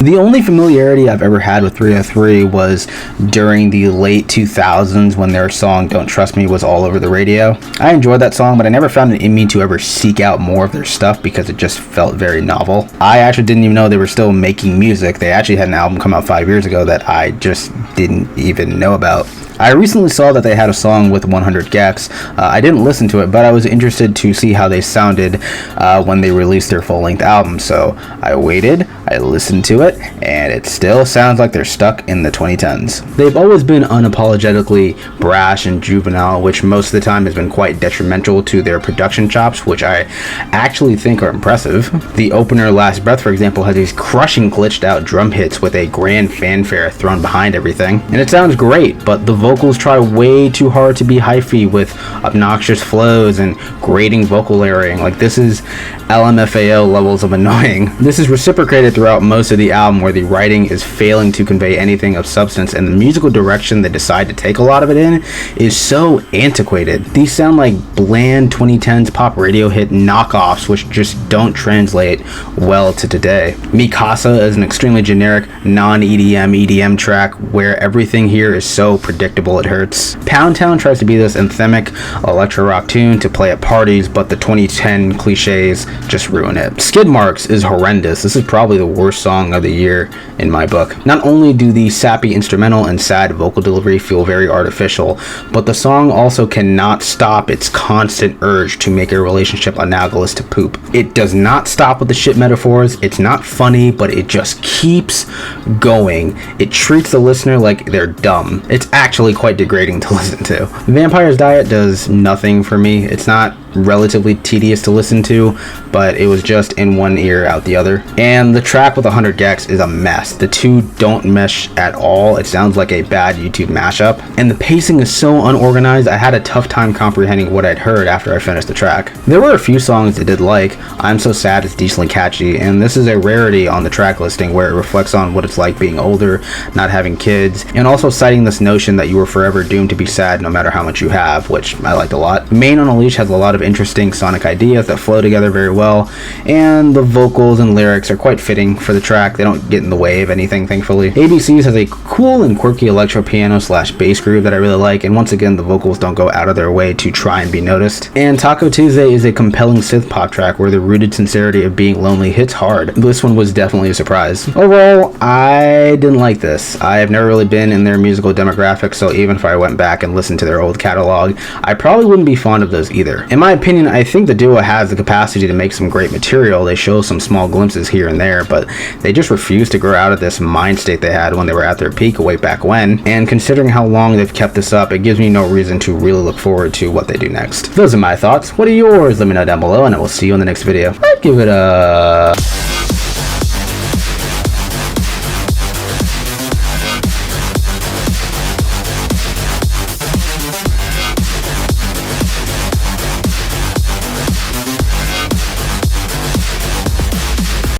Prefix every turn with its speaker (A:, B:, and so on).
A: The only familiarity I've ever had with 303 was during the late 2000s when their song Don't Trust Me was all over the radio. I enjoyed that song, but I never found it in me to ever seek out more of their stuff because it just felt very novel. I actually didn't even know they were still making music. They actually had an album come out 5 years ago that I just didn't even know about. I recently saw that they had a song with 100 gecs. I didn't listen to it, but I was interested to see how they sounded when they released their full-length album. So I waited, I listened to it, and it still sounds like they're stuck in the 2010s. They've always been unapologetically brash and juvenile, which most of the time has been quite detrimental to their production chops, which I actually think are impressive. The opener, Last Breath, for example, has these crushing glitched out drum hits with a grand fanfare thrown behind everything. And it sounds great, but the vocals try way too hard to be hyphy with obnoxious flows and grating vocal layering. Like, this is LMFAO levels of annoying. This is reciprocated throughout most of the album, where the writing is failing to convey anything of substance, and the musical direction they decide to take a lot of it in is so antiquated. These sound like bland 2010s pop radio hit knockoffs, which just don't translate well to today. Mikasa is an extremely generic non-EDM EDM track where everything here is so predictable it hurts. Pound Town tries to be this anthemic electro rock tune to play at parties, but the 2010 cliches just ruin it. Skid Marks is horrendous. This is probably the worst song of the year in my book. Not only do the sappy instrumental and sad vocal delivery feel very artificial, but the song also cannot stop its constant urge to make a relationship analogous to poop. It does not stop with the shit metaphors. It's not funny, but it just keeps going. It treats the listener like they're dumb. It's actually quite degrading to listen to. Vampire's Diet does nothing for me. It's not relatively tedious to listen to, but it was just in one ear out the other. And the track with 100 gecs is a mess. The two don't mesh at all. It sounds like a bad YouTube mashup, and the pacing is so unorganized. I had a tough time comprehending what I'd heard after I finished the track. There were a few songs I did like. I'm So Sad is decently catchy, and this is a rarity on the track listing where it reflects on what it's like being older, not having kids, and also citing this notion that you are forever doomed to be sad no matter how much you have, which I liked a lot. MAYNE on a Leash has a lot of interesting sonic ideas that flow together very well, and the vocals and lyrics are quite fitting for the track. They don't get in the way of anything, thankfully. ABCs has a cool and quirky electro piano slash bass groove that I really like, and once again the vocals don't go out of their way to try and be noticed. And Taco Tuesday is a compelling synth pop track where the rooted sincerity of being lonely hits hard. This one was definitely a surprise. Overall, I didn't like this. I have never really been in their musical demographic, so even if I went back and listened to their old catalog, I probably wouldn't be fond of those either. In my opinion, I think the duo has the capacity to make some great material. They show some small glimpses here and there, but they just refuse to grow out of this mind state they had when they were at their peak way back when. And considering how long they've kept this up, it gives me no reason to really look forward to what they do next. Those are my thoughts. What are yours? Let me know down below, and I will see you in the next video. I'd give it a